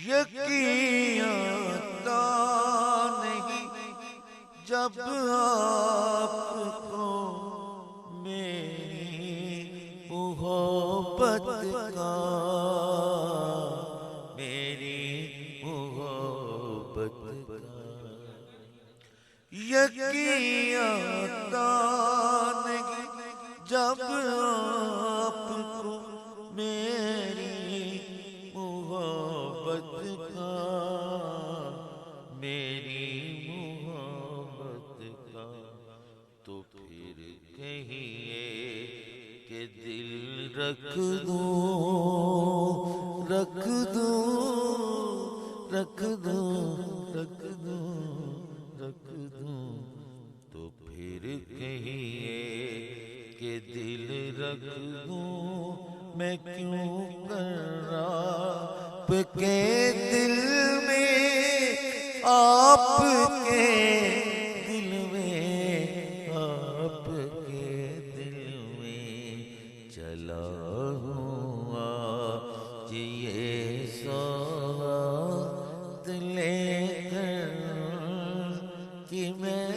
यकीन आता नहीं जब आपको मेरी मोहब्बत का, मेरी मोहब्बत का यकीन आता नहीं जब आपको मेरी मोहब्बत का, मेरी मोहब्बत का। तो फिर कहिए कि दिल रख दो, रख दो, रख दो, रख दो, रख दो। तो फिर कहिए कि दिल रख दो। मैं क्यों कर आपके दिल में, आपके दिल में, आपके दिल में चला हूँ आज ये सौगात लेकर कि मैं